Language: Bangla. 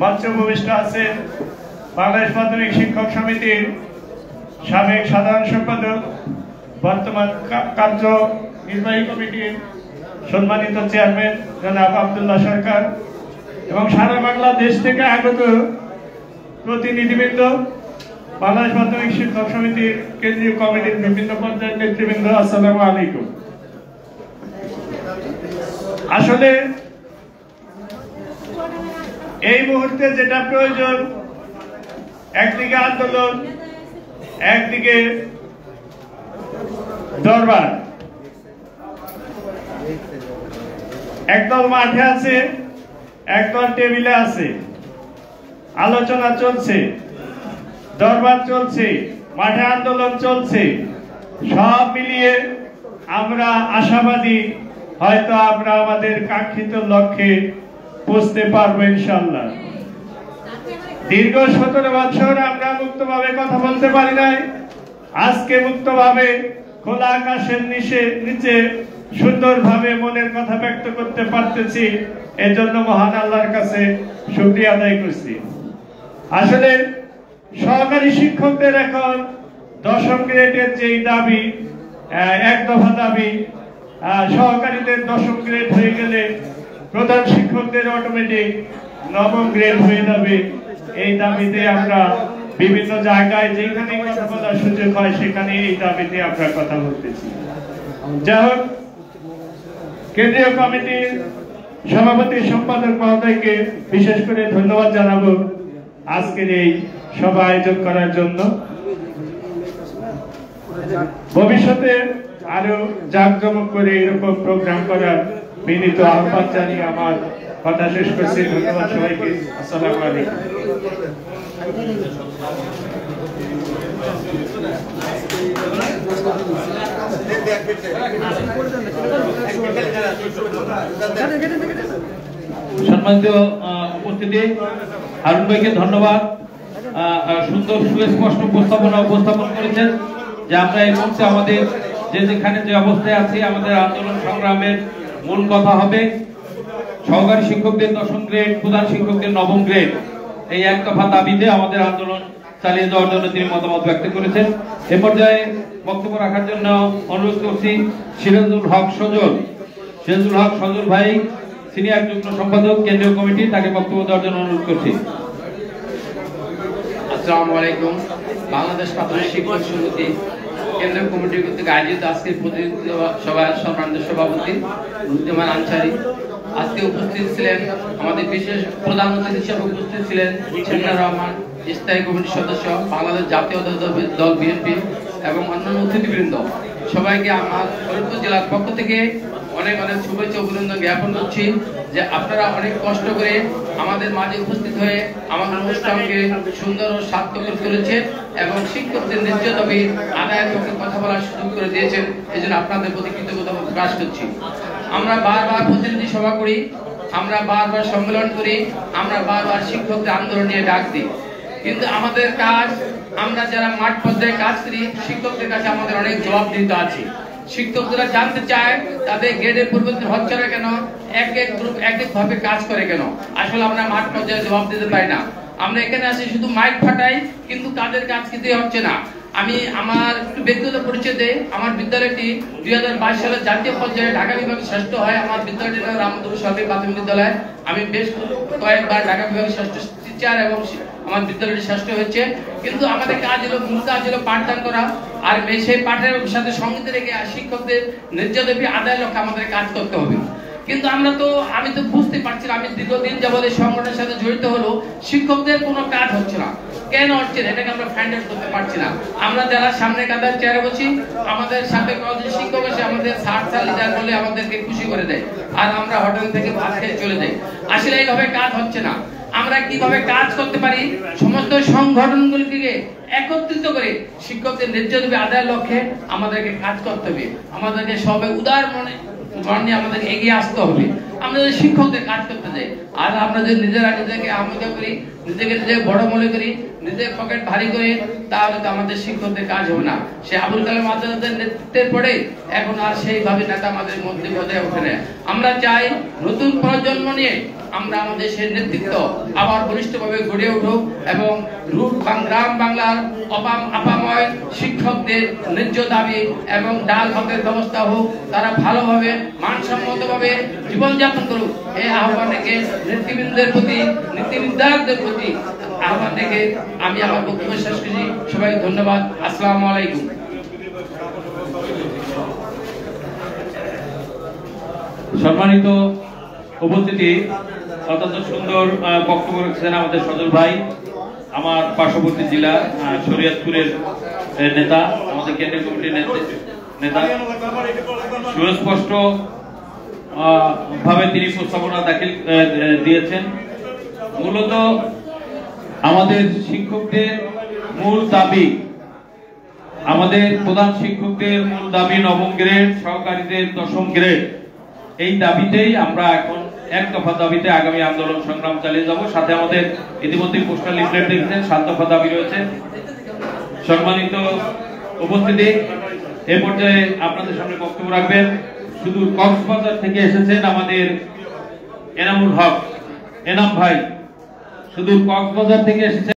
মঞ্চভূমিষ্ঠ আছেন বাংলাদেশ মাধ্যমিক শিক্ষক সমিতির সাবেক সাধারণ সম্পাদক, বর্তমান কার্যনির্বাহী কমিটির সম্মানিত চেয়ারম্যান জনাব আব্দুল্লাহ সরকার এবং সারা বাংলাদেশ থেকে আগত প্রতিনিধিবৃন্দ, বাংলাদেশ মাধ্যমিক শিক্ষক সমিতির কেন্দ্রীয় কমিটির বিভিন্ন পর্যায়ের নেতৃবৃন্দ, আসসালামু আলাইকুম। আসলে এই মুহূর্তে যেটা প্রয়োজন, একদিকে আন্দোলন, একদিকে দরবার। একদল মাঠে আছে, একদল টেবিলে আছে, আলোচনা চলছে, দরবার চলছে, মাঠে আন্দোলন চলছে। সব মিলিয়ে আমরা আশাবাদী, হয়তো আমরা আমাদের কাঙ্ক্ষিত লক্ষ্যে পৌঁছতে পারবো ইনশাআল্লাহ। দীর্ঘ 17 বছর আমরা মুক্তভাবে কথা বলতে পারি নাই। আজকে মুক্তভাবে খোলা আকাশের নিচে সুন্দরভাবে মনের কথা ব্যক্ত করতে পারতেছি। এজন্য মহান আল্লাহর কাছে শুকরিয়া আদায় করছি। আসলে সহকারী শিক্ষকদের এখন 10ম গ্রেডের যেই দাবি, এক দফা দাবি, সহকারীদের 10ম গ্রেড হয়ে গেলে প্রধান শিক্ষকদের অটোমেটিক 9ম গ্রেড হয়ে যাবে। এই দাবিতে আমরা বিভিন্ন জায়গায় যেখানে কথা বলার সুযোগ হয় সেখানে এই দাবিতে আমরা কথা বলতেছি। যাই হোক, কেন্দ্রীয় কমিটির সভাপতি সম্পাদক মহোদয়কে বিশেষ করে ধন্যবাদ জানাবো আজকের এই সভা আয়োজন করার জন্য। ভবিষ্যতে আরো জাঁকজমক করে এরকম প্রোগ্রাম করার বিনীত আহ্বান জানিয়ে আমার কথা শেষ করছি। ধন্যবাদ সবাইকে। আসসালামু আলাইকুম। সম্মানিত উপস্থিতি, হারুন ভাইকে ধন্যবাদ। সুন্দর সুস্পষ্ট উপস্থাপন করেছেন যে আমরা এই মুহূর্তে আমাদের যেখানে যে অবস্থায় আছি, আমাদের আন্দোলন সংগ্রামের মূল কথা হবে সহকারী শিক্ষকদের 10ম গ্রেড, প্রধান শিক্ষকদের 9ম গ্রেড। এই এক দফা দাবিতে আমাদের আন্দোলন চালিয়ে যাওয়ার জন্য তিনি মতামত ব্যক্ত করেছেন। এ পর্যায়ে বক্তব্য রাখার জন্য অনুরোধ করছি সিরাজুল হক সজল ভাই, সিনিয়র যুগ্ম সম্পাদক কেন্দ্রীয় কমিটি, তাকে বক্তব্য দেওয়ার জন্য অনুরোধ করছি। আসসালামু আলাইকুম। বাংলাদেশ মাধ্যমিক শিক্ষক সমিতি কেন্দ্রীয় কমিটির কর্তৃক আয়োজিত আজকের প্রতিনিধি সভার সম্মানিত সভাপতি রুদ্দিমান আনসারী, আজকে উপস্থিত ছিলেন আমাদের বিশেষ প্রধান অতিথি হিসেবে উপস্থিত ছিলেন শেমিনার রহমান, স্থায়ী কমিটির সদস্য, বাংলাদেশ জাতীয় দল বিএনপি এবং অন্যান্য অতিথিবৃন্দ। সবাইকে আমার ফরিদপুর জেলার পক্ষ থেকে অনেক অনেক শুভেচ্ছা অভিনন্দন জ্ঞাপন করছি যে আপনারা অনেক কষ্ট করে আমাদের মাঝে উপস্থিত হয়ে আমাদের অনুষ্ঠানকে সুন্দর ও সার্থক করে তুলেছেন এবং শিক্ষকদের ন্যায্য দাবি আদায়ের পক্ষে কথা বলার সুযোগ করে দিয়েছেন। এই জন্য আপনাদের প্রতি কৃতজ্ঞতা প্রকাশ করছি। আমরা বারবার প্রতিনিধি সভা করি, আমরা বারবার সম্মেলন করি, আমরা বারবার শিক্ষকদের আন্দোলন নিয়ে ডাক দিই, কিন্তু আমাদের কাজ, আমরা যারা মাঠ পর্যায়ে কাজ করি, শিক্ষকদের কাছে আমাদের অনেক জবাবদিহিতা আছে। শিক্ষকরা জানতে চায় তাদের গ্রেডের পরিবর্তন হচ্ছে না কেন, এক এক গ্রুপ এক এক ভাবে কাজ করে কেন। আসলে আমরা মাঠ পর্যায়ে জবাব দিতে পারি না। আমরা এখানে আসি শুধু মাইক ফাটাই, কিন্তু তাদের কাজ কিছুই হচ্ছে না। আমি আমার একটু ব্যক্তিগত পরিচয় দেই। আমার বিদ্যালয়টি 2022 সালে জাতীয় পর্যায়ে ঢাকা বিভাগে শ্রেষ্ঠ হয়। আমার বিদ্যালয়টির নাম রামদুর সরকারি প্রাথমিক বিদ্যালয়। আমি বেশ কয়েকবার ঢাকা বিভাগে শ্রেষ্ঠ টিচার এবং আমার বিদ্যালয়টি শ্রেষ্ঠ হয়েছে। কিন্তু আমাদের কাজ হলো, মূল কাজ হলো পাঠদান করা, আর সেই পাঠের সাথে সঙ্গীত রেখে শিক্ষকদের ন্যায্য দাবি আদায়ের লক্ষ্যে আমাদের কাজ করতে হবে। কিন্তু আমি তো বুঝতে পারছি না, আমি দীর্ঘদিন যাবত এই সংগঠনের সাথে জড়িত হলো, শিক্ষকদের কোনো কাজ হচ্ছে না। কেন হচ্ছে না এটাকে আমরা ফাইন্ড আউট করতে পারছি না। আমরা যারা সামনে কাতার চেয়ারে বসি, আমাদের সাথে কয়েকজন শিক্ষক এসে আমাদের স্যার লিডার বলে আমাদেরকে খুশি করে দেয়, আর আমরা হোটেল থেকে ভাত খেয়ে চলে যাই। আসলে এইভাবে কাজ হচ্ছে না। আমরা কিভাবে কাজ করতে পারি, সমস্ত সংগঠনগুলিকে একত্রিত করে শিক্ষকদের ন্যায্য দাবি আদায়ের লক্ষ্যে আমাদেরকে কাজ করতে হবে। আমাদেরকে সবাই উদার মনে নিয়ে আমাদের এগিয়ে আসতে হবে। আমরা যদি শিক্ষকদের কাজ করতে যাই আর আমরা যদি নিজেরা নিজেকে আমোদা করি, নিজেকে নিজে বড় মনে করি, নিজের পকেট ভারী করে, তাহলে তো আমাদের শিক্ষকদের কাজ হবে না। সে আবুল কালাম আজাদের নেতৃত্বের পরে এখন আর সেইভাবে নেতা আমাদের মধ্যে বজায় ওঠে না। আমরা চাই নতুন প্রজন্ম নিয়ে আমরা আমাদের সেই নেতৃত্ব আবার বলিষ্ঠভাবে গড়ে উঠুক এবং গ্রাম বাংলার আপাময় শিক্ষকদের ন্যায্য দাবি এবং ডাল ভাতের ব্যবস্থা হোক, তারা ভালোভাবে মানসম্মতভাবে জীবনযাপন করুক, এই আহ্বান রেখে নেতৃবৃন্দের প্রতি, নীতিনির্ধারকদের প্রতি আহ্বান রেখে আমি আমার বক্তব্য শেষ করছি। সবাইকে ধন্যবাদ। আসসালামু আলাইকুম। সম্মানিত উপস্থিতি, অত্যন্ত সুন্দর বক্তব্য রেখেছেন আমাদের সজল ভাই, আমার পার্শ্ববর্তী জেলা শরীয়তপুরের নেতা, আমাদের কেন্দ্রীয় কমিটির নেতা। সুস্পষ্ট ভাবে তিনি প্রস্তাবনা দাখিল দিয়েছেন। মূলত আমাদের শিক্ষকদের মূল দাবি, আমাদের প্রধান শিক্ষকদের মূল দাবি নবম গ্রেড, সহকারীদের দশম গ্রেড। এই দাবিতেই আমরা এখন এক দফা দাবিতে আগামী আন্দোলন সংগ্রাম চালিয়ে যাব। সাথে আমাদের ইতিমধ্যে পোস্টার লিফলেট দেখছেন, 7 দফা দাবি রয়েছে। সম্মানিত উপস্থিতি, এই পর্যায়ে আপনাদের সামনে বক্তব্য রাখবেন শুধু কক্সবাজার থেকে এসেছেন আমাদের এনামুল হক, এনাম ভাই, শুধু কক্সবাজার থেকে এসেছেন।